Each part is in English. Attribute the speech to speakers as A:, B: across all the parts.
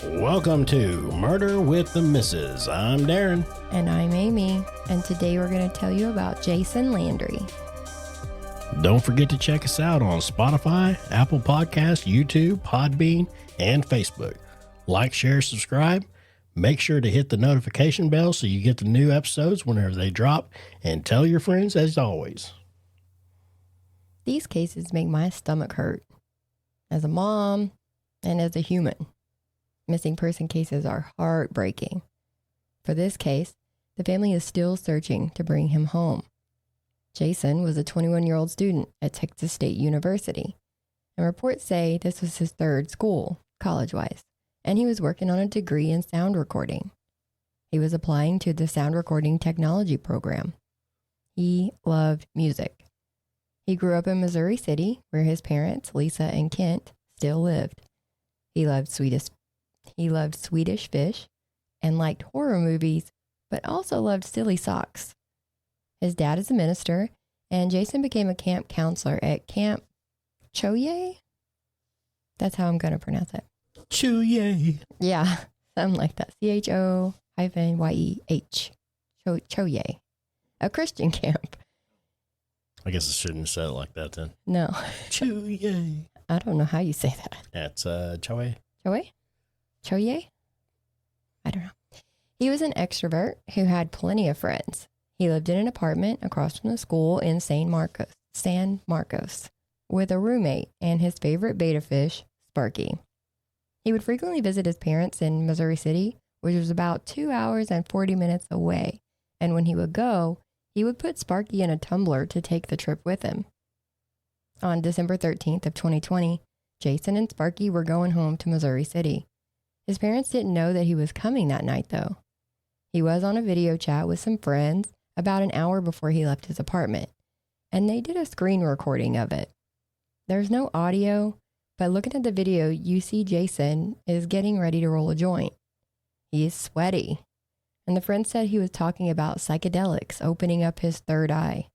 A: Welcome to Murder with the Missus. I'm Darren.
B: And I'm Amy, and today we're going to tell you about Jason Landry.
A: Don't forget to check us out on Spotify, Apple Podcasts, YouTube, Podbean, and Facebook. Like, share, subscribe. Make sure to hit the notification bell so you get the new episodes whenever they drop, and tell your friends as always.
B: These cases make my stomach hurt as a mom and as a human. Missing person cases are heartbreaking. For this case, the family is still searching to bring him home. Jason was a 21-year-old student at Texas State University, and reports say this was his third school, college-wise, and he was working on a degree in sound recording. He was applying to the sound recording technology program. He loved music. He grew up in Missouri City, where his parents, Lisa and Kent, still lived. He loved Swedish fish and liked horror movies, but also loved silly socks. His dad is a minister, and Jason became a camp counselor at Camp Choye. That's how I'm going to pronounce it.
A: Choye.
B: Yeah, something like that. CHO-YEH. Choye. A Christian camp.
A: I guess I shouldn't have said it like that then.
B: No.
A: Choye.
B: I don't know how you say that.
A: That's Choye.
B: Choye? Choye? I don't know. He was an extrovert who had plenty of friends. He lived in an apartment across from the school in San Marcos with a roommate and his favorite betta fish, Sparky. He would frequently visit his parents in Missouri City, which was about 2 hours and 40 minutes away. And when he would go, he would put Sparky in a tumbler to take the trip with him. On December 13th of 2020, Jason and Sparky were going home to Missouri City. His parents didn't know that he was coming that night, though. He was on a video chat with some friends about an hour before he left his apartment, and they did a screen recording of it. There's no audio, but looking at the video, you see Jason is getting ready to roll a joint. He is sweaty, and the friend said he was talking about psychedelics opening up his third eye.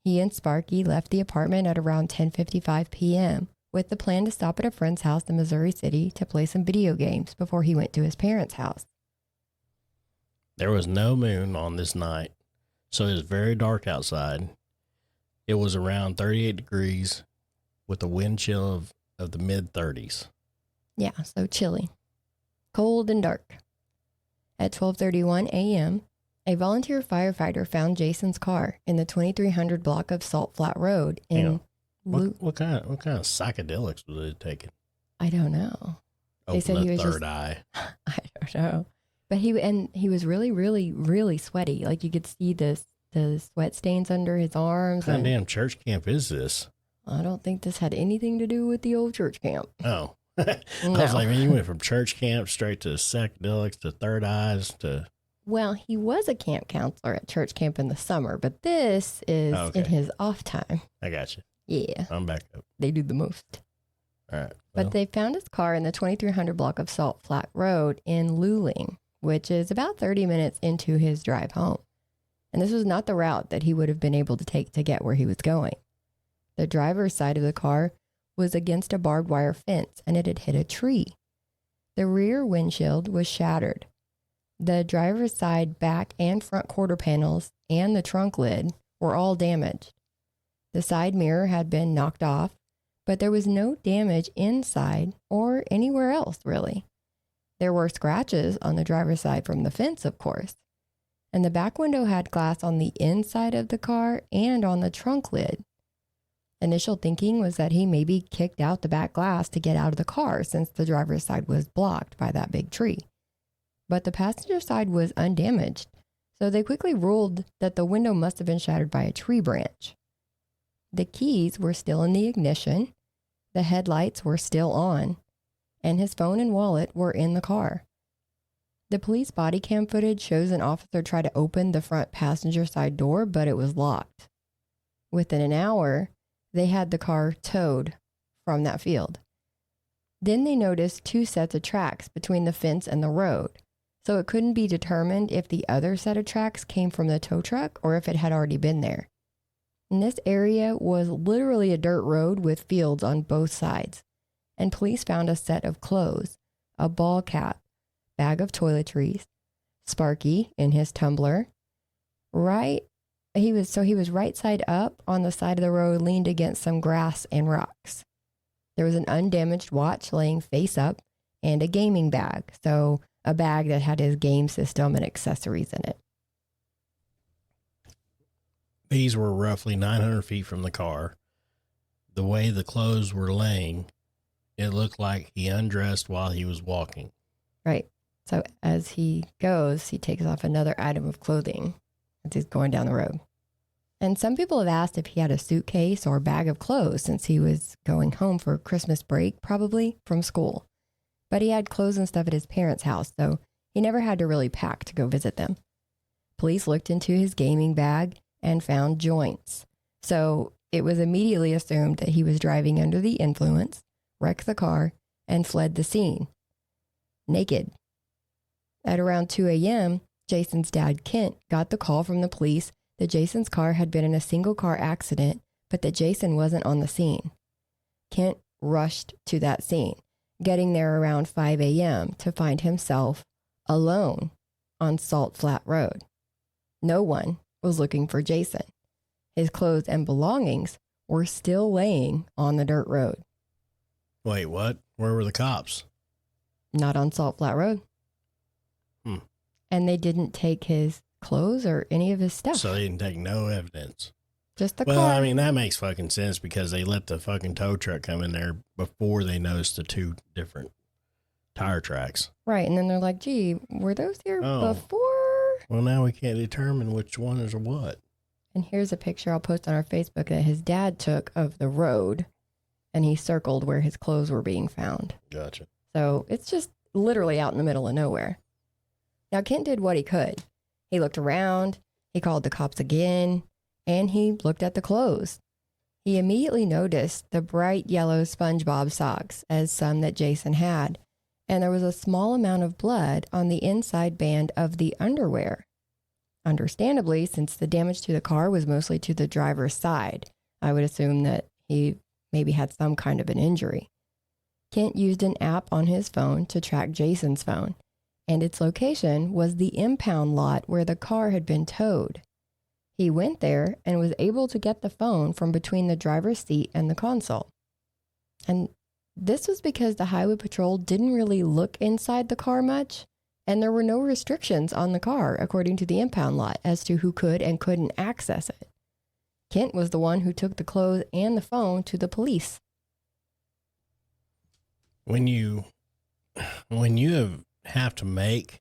B: He and Sparky left the apartment at around 10:55 p.m., with the plan to stop at a friend's house in Missouri City to play some video games before he went to his parents' house.
A: There was no moon on this night, so it was very dark outside. It was around 38 degrees with a wind chill of the mid-30s.
B: Yeah, so chilly. Cold and dark. At 12:31 a.m., a volunteer firefighter found Jason's car in the 2300 block of Salt Flat Road in...
A: What kind of psychedelics was it taking?
B: I don't know.
A: They said he was third eye.
B: I don't know. But he was really, really, really sweaty. Like you could see the sweat stains under his arms.
A: What kind of damn church camp is this?
B: I don't think this had anything to do with the old church camp.
A: Oh. I was like, man, you went from church camp straight to psychedelics to third eyes to...
B: Well, he was a camp counselor at church camp in the summer, but this is in his off time.
A: I got you.
B: Yeah.
A: I'm back up.
B: They do the most.
A: All right.
B: But they found his car in the 2300 block of Salt Flat Road in Luling, which is about 30 minutes into his drive home. And this was not the route that he would have been able to take to get where he was going. The driver's side of the car was against a barbed wire fence, and it had hit a tree. The rear windshield was shattered. The driver's side back and front quarter panels and the trunk lid were all damaged. The side mirror had been knocked off, but there was no damage inside or anywhere else, really. There were scratches on the driver's side from the fence, of course. And the back window had glass on the inside of the car and on the trunk lid. Initial thinking was that he maybe kicked out the back glass to get out of the car since the driver's side was blocked by that big tree. But the passenger side was undamaged, so they quickly ruled that the window must have been shattered by a tree branch. The keys were still in the ignition, the headlights were still on, and his phone and wallet were in the car. The police body cam footage shows an officer try to open the front passenger side door, but it was locked. Within an hour, they had the car towed from that field. Then they noticed 2 sets of tracks between the fence and the road, so it couldn't be determined if the other set of tracks came from the tow truck or if it had already been there. And this area was literally a dirt road with fields on both sides, and police found a set of clothes, a ball cap, bag of toiletries, Sparky in his tumbler. He was right side up on the side of the road, leaned against some grass and rocks. There was an undamaged watch laying face up and a gaming bag. So a bag that had his game system and accessories in it.
A: These were roughly 900 feet from the car. The way the clothes were laying, it looked like he undressed while he was walking.
B: Right. So as he goes, he takes off another item of clothing as he's going down the road. And some people have asked if he had a suitcase or a bag of clothes since he was going home for Christmas break, probably from school. But he had clothes and stuff at his parents' house, so he never had to really pack to go visit them. Police looked into his gaming bag and found joints. So it was immediately assumed that he was driving under the influence, wrecked the car, and fled the scene. Naked. At around 2 a.m., Jason's dad, Kent, got the call from the police that Jason's car had been in a single car accident, but that Jason wasn't on the scene. Kent rushed to that scene, getting there around 5 a.m. to find himself alone on Salt Flat Road. No one was looking for Jason. His clothes and belongings were still laying on the dirt road.
A: Wait, what? Where were the cops?
B: Not on Salt Flat Road. And they didn't take his clothes or any of his stuff.
A: So they didn't take no evidence.
B: Just the
A: car.
B: car.
A: Well, I mean, that makes fucking sense because they let the fucking tow truck come in there before they noticed the two different tire tracks.
B: Right. And then they're like, gee, were those here before?
A: Well, now we can't determine which one is what.
B: And here's a picture I'll post on our Facebook that his dad took of the road, and he circled where his clothes were being found.
A: Gotcha.
B: So it's just literally out in the middle of nowhere. Now, Kent did what he could. He looked around, he called the cops again, and he looked at the clothes. He immediately noticed the bright yellow SpongeBob socks as some that Jason had, and there was a small amount of blood on the inside band of the underwear. Understandably, since the damage to the car was mostly to the driver's side, I would assume that he maybe had some kind of an injury. Kent used an app on his phone to track Jason's phone, and its location was the impound lot where the car had been towed. He went there and was able to get the phone from between the driver's seat and the console. And this was because the highway patrol didn't really look inside the car much, and there were no restrictions on the car, according to the impound lot, as to who could and couldn't access it. Kent was the one who took the clothes and the phone to the police.
A: When you have to make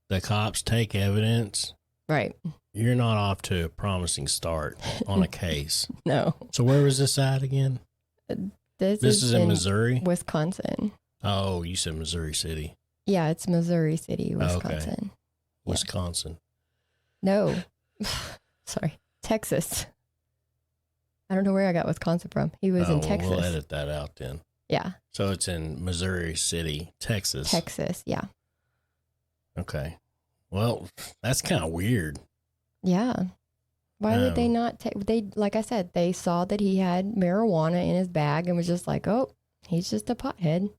A: the cops take evidence,
B: right?
A: You're not off to a promising start on a case.
B: No.
A: So where was this at again?
B: This
A: is in Missouri?
B: Wisconsin.
A: Oh, you said Missouri City.
B: Yeah, it's Missouri City, Wisconsin.
A: Okay. Wisconsin.
B: No. Sorry. Texas. I don't know where I got Wisconsin from. He was in Texas.
A: We'll edit that out then.
B: Yeah.
A: So it's in Missouri City, Texas.
B: Texas, yeah.
A: Okay. Well, that's kind of weird.
B: Yeah. Why would they not take, like I said, they saw that he had marijuana in his bag and was just like, oh, he's just a pothead.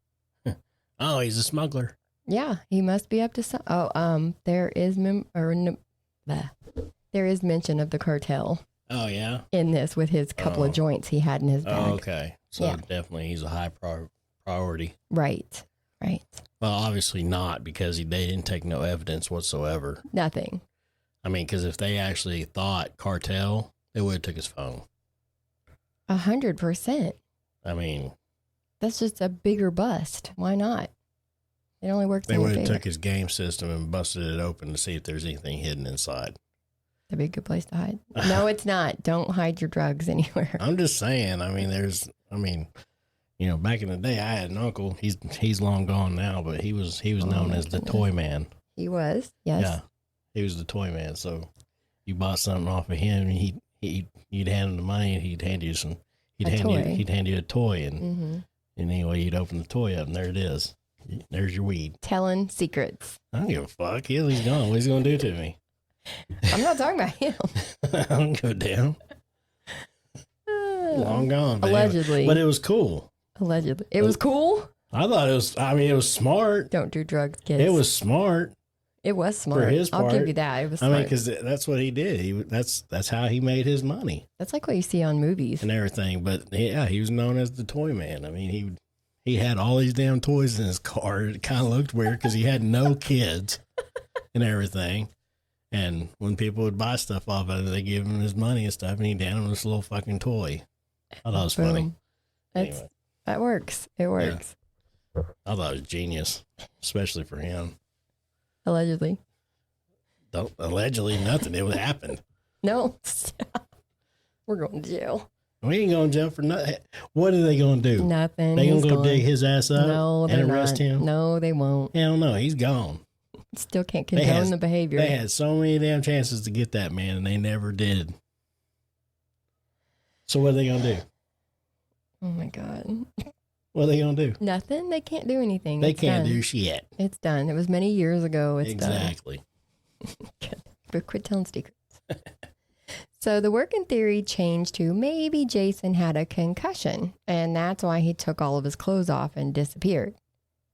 A: Oh, he's a smuggler.
B: Yeah, he must be up to some. Oh, there is mention of the cartel.
A: Oh, yeah?
B: In this with his couple of joints he had in his bag.
A: Oh, okay. So definitely he's a high priority.
B: Right.
A: Well, obviously not because they didn't take no evidence whatsoever.
B: Nothing.
A: I mean, because if they actually thought cartel, they would have took his phone.
B: 100%.
A: I mean.
B: That's just a bigger bust. Why not? It only works in
A: They
B: your
A: would have
B: favor.
A: took his game system and busted it open to see if there's anything hidden inside.
B: That'd be a good place to hide. No, it's not. Don't hide your drugs anywhere.
A: I'm just saying. I mean, back in the day, I had an uncle. He's long gone now, but he was known as the toy man.
B: He was, yes.
A: Yeah, he was the toy man. So you bought something off of him, and you'd hand him the money, and he'd hand you a toy, and anyway, you'd open the toy up, and there it is. There's your weed.
B: Telling secrets.
A: I don't give a fuck. He's gone. What's he gonna do to me?
B: I'm not talking about him.
A: I don't go down. Long gone.
B: Allegedly.
A: But it was cool.
B: Allegedly. It was cool?
A: I thought it was smart.
B: Don't do drugs, kids.
A: It was smart.
B: It was smart.
A: For his part.
B: I'll give you that. It was
A: I
B: smart.
A: mean, because that's what he did. That's how he made his money.
B: That's like what you see on movies.
A: And everything. But yeah, he was known as the toy man. I mean, he had all these damn toys in his car. It kind of looked weird because he had no kids and everything. And when people would buy stuff off of it, they give him his money and stuff, and he'd hand him this little fucking toy. I thought it was funny. Anyway.
B: That works. It works.
A: Yeah. I thought it was genius, especially for him.
B: Allegedly.
A: Allegedly, nothing. It would happen.
B: No. We're going to jail.
A: We ain't going to jail for nothing. What are they going to do?
B: Nothing.
A: They going to go dig his ass up and arrest him?
B: No, they won't.
A: Hell no. He's gone.
B: Still can't condone the behavior.
A: They had so many damn chances to get that man, and they never did. So what are they going to do?
B: Oh, my God.
A: What are they going to do?
B: Nothing. They can't do anything.
A: They can't do shit.
B: It's done. It was many years ago. It's
A: exactly.
B: Done. But quit telling secrets. So the working theory changed to maybe Jason had a concussion, and that's why he took all of his clothes off and disappeared.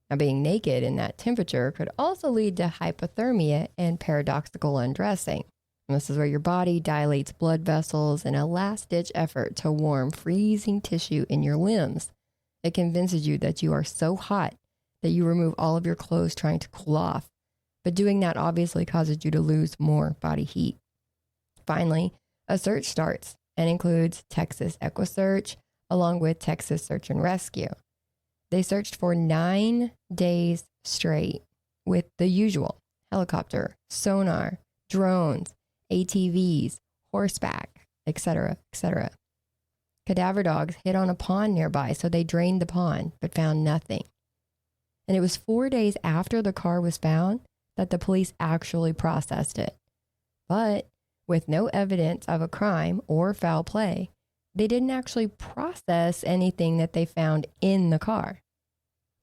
B: Now, being naked in that temperature could also lead to hypothermia and paradoxical undressing. And this is where your body dilates blood vessels in a last-ditch effort to warm freezing tissue in your limbs. It convinces you that you are so hot that you remove all of your clothes trying to cool off. But doing that obviously causes you to lose more body heat. Finally, a search starts and includes Texas EquiSearch along with Texas Search and Rescue. They searched for 9 days straight with the usual helicopter, sonar, drones, ATVs, horseback, etc., etc. Cadaver dogs hit on a pond nearby, so they drained the pond but found nothing. And it was 4 days after the car was found that the police actually processed it. But with no evidence of a crime or foul play, they didn't actually process anything that they found in the car.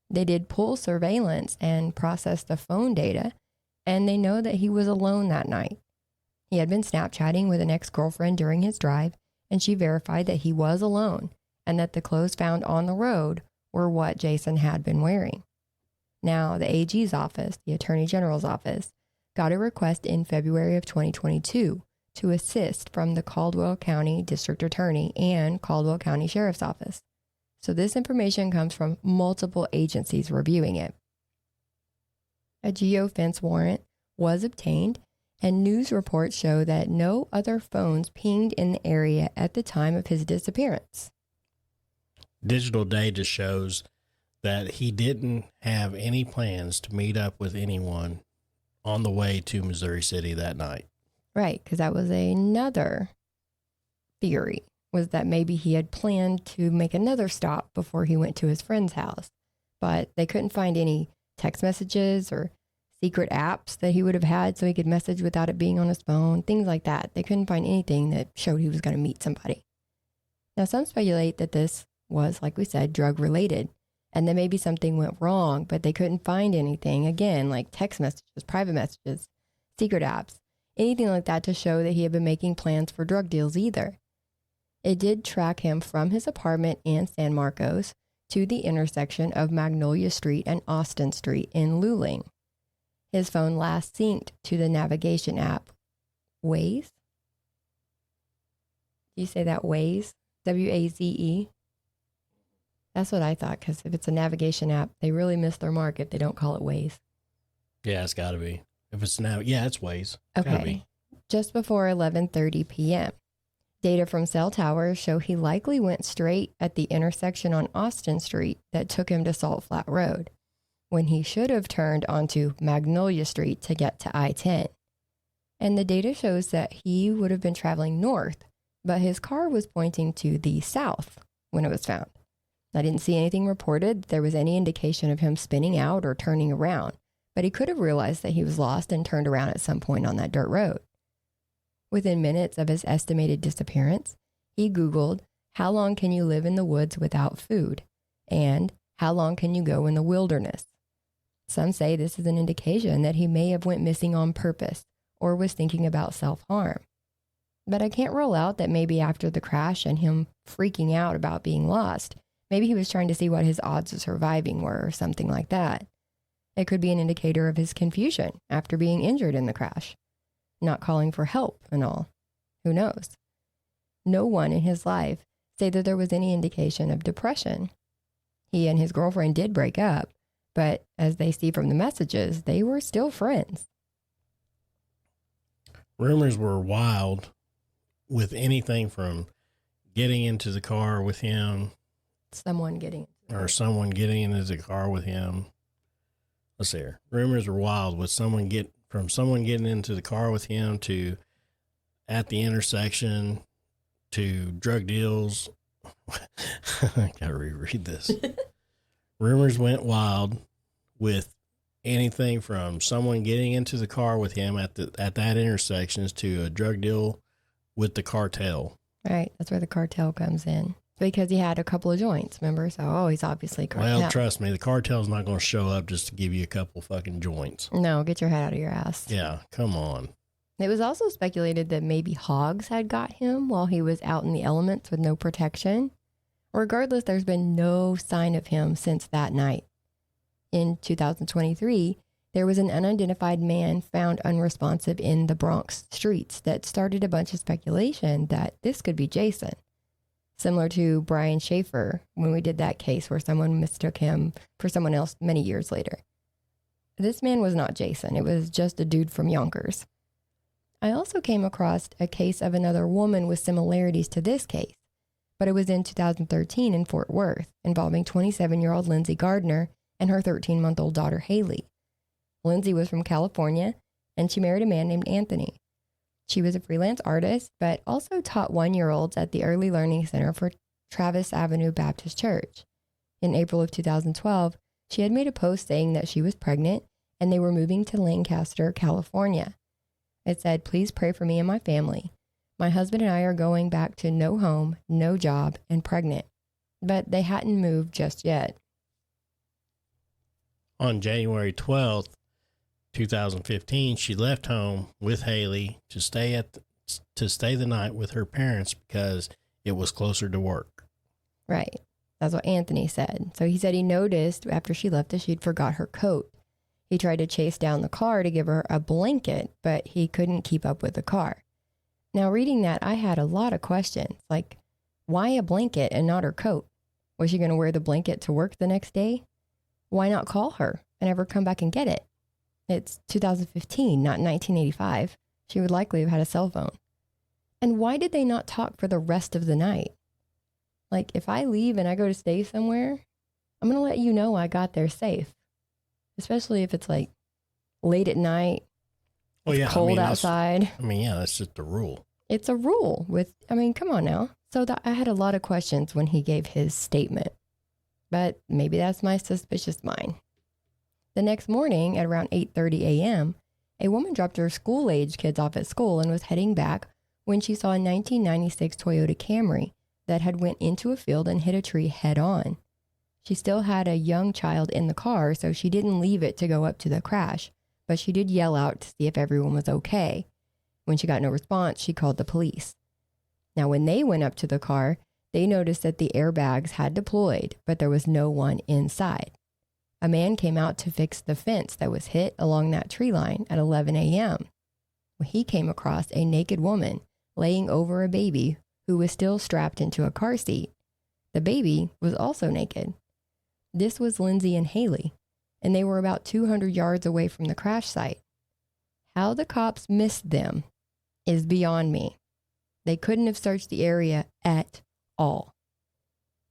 B: They did pull surveillance and process the phone data, and they know that he was alone that night. He had been Snapchatting with an ex-girlfriend during his drive, and she verified that he was alone and that the clothes found on the road were what Jason had been wearing. Now, the AG's office, the Attorney General's office, got a request in February of 2022 to assist from the Caldwell County District Attorney and Caldwell County Sheriff's Office. So this information comes from multiple agencies reviewing it. A geofence warrant was obtained, and news reports show that no other phones pinged in the area at the time of his disappearance.
A: Digital data shows that he didn't have any plans to meet up with anyone on the way to Missouri City that night.
B: Right, because that was another theory, was that maybe he had planned to make another stop before he went to his friend's house. But they couldn't find any text messages or secret apps that he would have had so he could message without it being on his phone, things like that. They couldn't find anything that showed he was going to meet somebody. Now, some speculate that this was, like we said, drug-related, and that maybe something went wrong, but they couldn't find anything, again, like text messages, private messages, secret apps, anything like that to show that he had been making plans for drug deals either. It did track him from his apartment in San Marcos to the intersection of Magnolia Street and Austin Street in Luling. His phone last synced to the navigation app Waze. Do you say that Waze? W-A-Z-E? That's what I thought, because if it's a navigation app, they really miss their mark if they don't call it Waze.
A: Yeah, it's got to be. If it's it's Waze.
B: Okay. Just before 11:30 p.m. Data from cell towers show he likely went straight at the intersection on Austin Street that took him to Salt Flat Road, when he should have turned onto Magnolia Street to get to I-10. And the data shows that he would have been traveling north, but his car was pointing to the south when it was found. I didn't see anything reported that there was any indication of him spinning out or turning around, but he could have realized that he was lost and turned around at some point on that dirt road. Within minutes of his estimated disappearance, he Googled, "How long can you live in the woods without food?" and "How long can you go in the wilderness?" Some say this is an indication that he may have went missing on purpose or was thinking about self-harm. But I can't rule out that maybe after the crash and him freaking out about being lost, Maybe he was trying to see what his odds of surviving were or something like that. It could be an indicator of his confusion after being injured in the crash, not calling for help and all. Who knows? No one in his life said that there was any indication of depression. He and his girlfriend did break up, but as they see from the messages, they were still friends.
A: Rumors were wild with anything from getting into the car with him,
B: someone getting
A: into the car with him. Let's see here. Rumors were wild with someone getting into the car with him to at the intersection to drug deals. I gotta reread this. Rumors went wild with anything from someone getting into the car with him at that intersection to a drug deal with the cartel.
B: Right. That's where the cartel comes in. Because he had a couple of joints, remember? So, he's obviously cartel.
A: Well, trust me, the cartel's not going to show up just to give you a couple fucking joints.
B: No, get your head out of your ass.
A: Yeah, come on.
B: It was also speculated that maybe hogs had got him while he was out in the elements with no protection. Regardless, there's been no sign of him since that night. In 2023, there was an unidentified man found unresponsive in the Bronx streets that started a bunch of speculation that this could be Jason. Similar to Brian Schaefer when we did that case where someone mistook him for someone else many years later. This man was not Jason. It was just a dude from Yonkers. I also came across a case of another woman with similarities to this case, but it was in 2013 in Fort Worth, involving 27-year-old Lindsay Gardner and her 13-month-old daughter, Haley. Lindsay was from California, and she married a man named Anthony. She was a freelance artist, but also taught 1-year-olds at the Early Learning Center for Travis Avenue Baptist Church. In April of 2012, she had made a post saying that she was pregnant and they were moving to Lancaster, California. It said, "Please pray for me and my family. My husband and I are going back to no home, no job, and pregnant." But they hadn't moved just yet.
A: On January 12th, 2015, she left home with Haley to stay the night with her parents because it was closer to work.
B: Right. That's what Anthony said. So he said he noticed after she left that she'd forgot her coat. He tried to chase down the car to give her a blanket, but he couldn't keep up with the car. Now, reading that, I had a lot of questions, like, why a blanket and not her coat? Was she going to wear the blanket to work the next day? Why not call her and have her come back and get it? It's 2015, not 1985. She would likely have had a cell phone. And why did they not talk for the rest of the night? Like, if I leave and I go to stay somewhere, I'm going to let you know I got there safe. Especially if it's like late at night, cold outside.
A: That's just the rule.
B: It's a rule come on now. So I had a lot of questions when he gave his statement. But maybe that's my suspicious mind. The next morning at around 8:30 a.m., a woman dropped her school-age kids off at school and was heading back when she saw a 1996 Toyota Camry that had went into a field and hit a tree head-on. She still had a young child in the car, so she didn't leave it to go up to the crash, but she did yell out to see if everyone was okay. When she got no response, she called the police. Now, when they went up to the car, they noticed that the airbags had deployed, but there was no one inside. A man came out to fix the fence that was hit along that tree line at 11 a.m. He came across a naked woman laying over a baby who was still strapped into a car seat. The baby was also naked. This was Lindsay and Haley, and they were about 200 yards away from the crash site. How the cops missed them is beyond me. They couldn't have searched the area at all.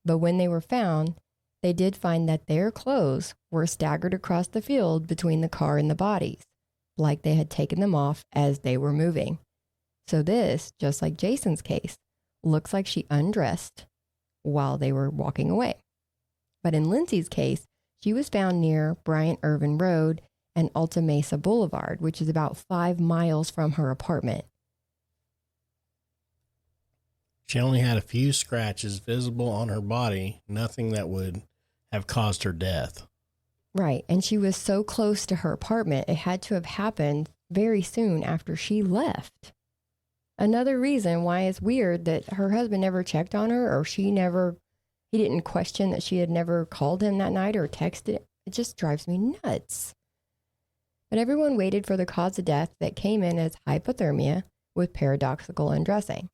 B: But when they were found, they did find that their clothes were staggered across the field between the car and the bodies, like they had taken them off as they were moving. So this, just like Jason's case, looks like she undressed while they were walking away. But in Lindsay's case, she was found near Bryant Irvin Road and Alta Mesa Boulevard, which is about 5 miles from her apartment.
A: She only had a few scratches visible on her body, nothing that would have caused her death.
B: Right, and she was so close to her apartment, it had to have happened very soon after she left. Another reason why it's weird that her husband never checked on her or she never He didn't question that she had never called him that night or texted. It just drives me nuts. But everyone waited for the cause of death that came in as hypothermia with paradoxical undressing.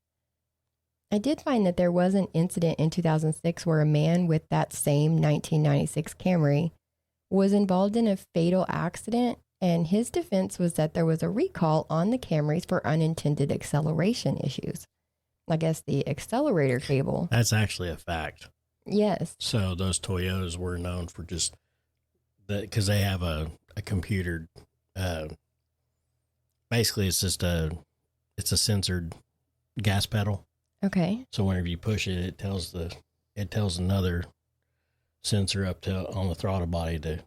B: I did find that there was an incident in 2006 where a man with that same 1996 Camry was involved in a fatal accident, and his defense was that there was a recall on the Camrys for unintended acceleration issues. I guess the accelerator cable.
A: That's actually a fact.
B: Yes.
A: So those Toyotas were known for just that because they have a computer. Basically, it's just a censored gas pedal.
B: Okay.
A: So whenever you push it, it tells another sensor up to on the throttle body to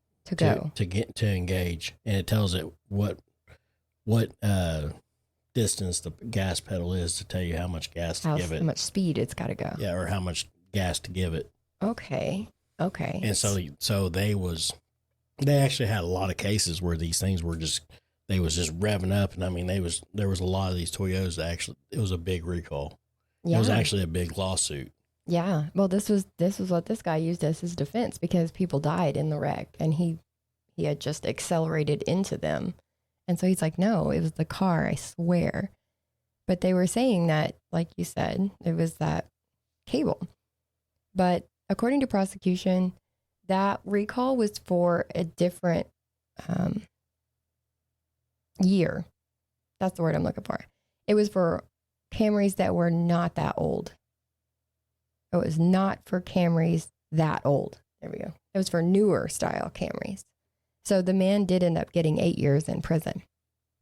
A: engage, and it tells it what distance the gas pedal is to tell you how much gas to give it,
B: how much speed it's got to go.
A: Yeah, or how much gas to give it.
B: Okay.
A: And so they actually had a lot of cases where these things were just revving up, and I mean there was a lot of these Toyotas that actually it was a big recall. Yeah. It was actually a big lawsuit.
B: Yeah. Well, this was what this guy used as his defense because people died in the wreck and he had just accelerated into them. And so he's like, no, it was the car, I swear. But they were saying that, like you said, it was that cable. But according to prosecution, that recall was for a different year. That's the word I'm looking for. It was for Camrys that were not that old. It was not for Camrys that old. There we go. It was for newer style Camrys. So the man did end up getting 8 years in prison.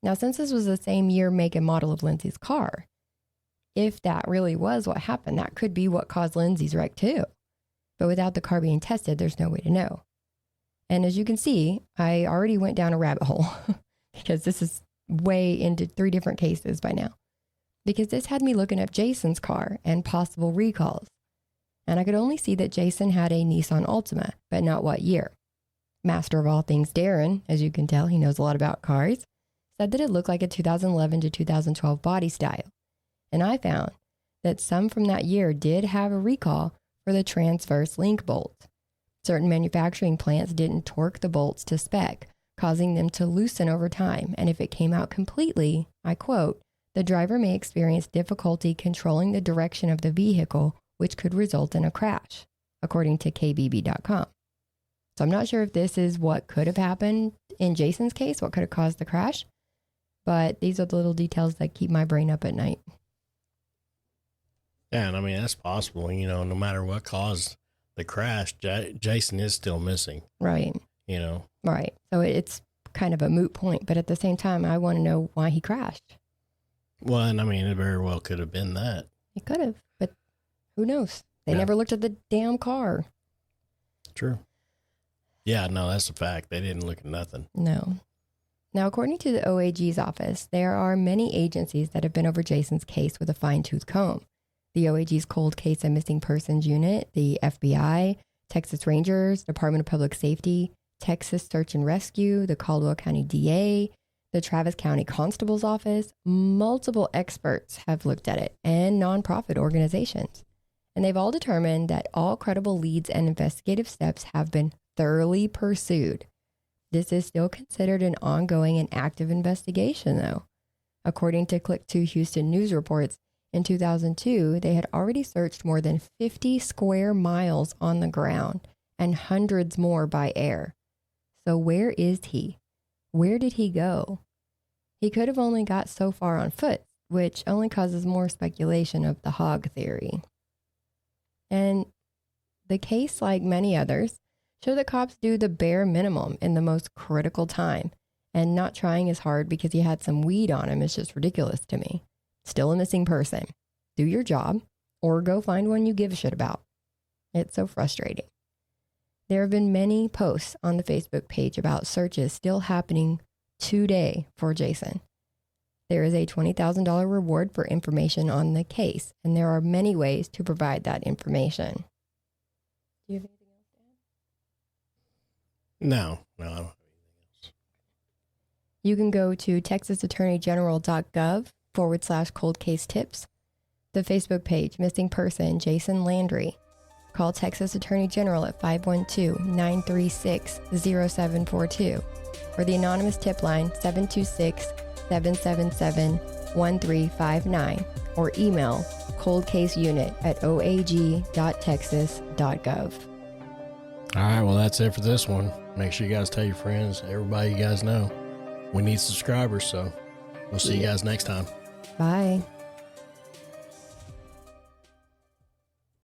B: Now, since this was the same year, make, and model of Lindsay's car, if that really was what happened, that could be what caused Lindsay's wreck too. But without the car being tested, there's no way to know. And as you can see, I already went down a rabbit hole because this is way into 3 different cases by now. Because this had me looking up Jason's car and possible recalls. And I could only see that Jason had a Nissan Altima, but not what year. Master of all things Darren, as you can tell, he knows a lot about cars, said that it looked like a 2011 to 2012 body style. And I found that some from that year did have a recall for the transverse link bolt. Certain manufacturing plants didn't torque the bolts to spec, causing them to loosen over time. And if it came out completely, I quote, the driver may experience difficulty controlling the direction of the vehicle, which could result in a crash, according to KBB.com. So I'm not sure if this is what could have happened in Jason's case, what could have caused the crash, but these are the little details that keep my brain up at night.
A: Yeah, and I mean, that's possible. You know, no matter what caused the crash, Jason is still missing.
B: Right.
A: You know?
B: Right. So it's kind of a moot point, but at the same time, I want to know why he crashed.
A: Well, and I mean, it very well could have been that.
B: It could have, but who knows? They never looked at the damn car.
A: True. Yeah, no, that's a fact. They didn't look at nothing.
B: No. Now, according to the OAG's office, there are many agencies that have been over Jason's case with a fine-tooth comb. The OAG's Cold Case and Missing Persons Unit, the FBI, Texas Rangers, Department of Public Safety, Texas Search and Rescue, the Caldwell County DA, the Travis County Constable's Office. Multiple experts have looked at it, and nonprofit organizations. And they've all determined that all credible leads and investigative steps have been thoroughly pursued. This is still considered an ongoing and active investigation, though. According to Click2 Houston News reports, in 2002, they had already searched more than 50 square miles on the ground and hundreds more by air. So where is he? Where did he go? He could have only got so far on foot, which only causes more speculation of the hog theory. And the case, like many others, show that cops do the bare minimum in the most critical time, and not trying as hard because he had some weed on him is just ridiculous to me. Still a missing person. Do your job, or go find one you give a shit about. It's so frustrating. There have been many posts on the Facebook page about searches still happening today for Jason. There is a $20,000 reward for information on the case, and there are many ways to provide that information. Do you have anything else to add?
A: No, I don't have anything else.
B: You can go to texasattorneygeneral.gov/cold case tips, the Facebook page, Missing Person, Jason Landry, call Texas Attorney General at 512-936-0742 or the anonymous tip line 726-777-1359 or email coldcaseunit@oag.texas.gov.
A: All right, well, that's it for this one. Make sure you guys tell your friends, everybody you guys know. We need subscribers, so we'll see you guys next time.
B: Bye.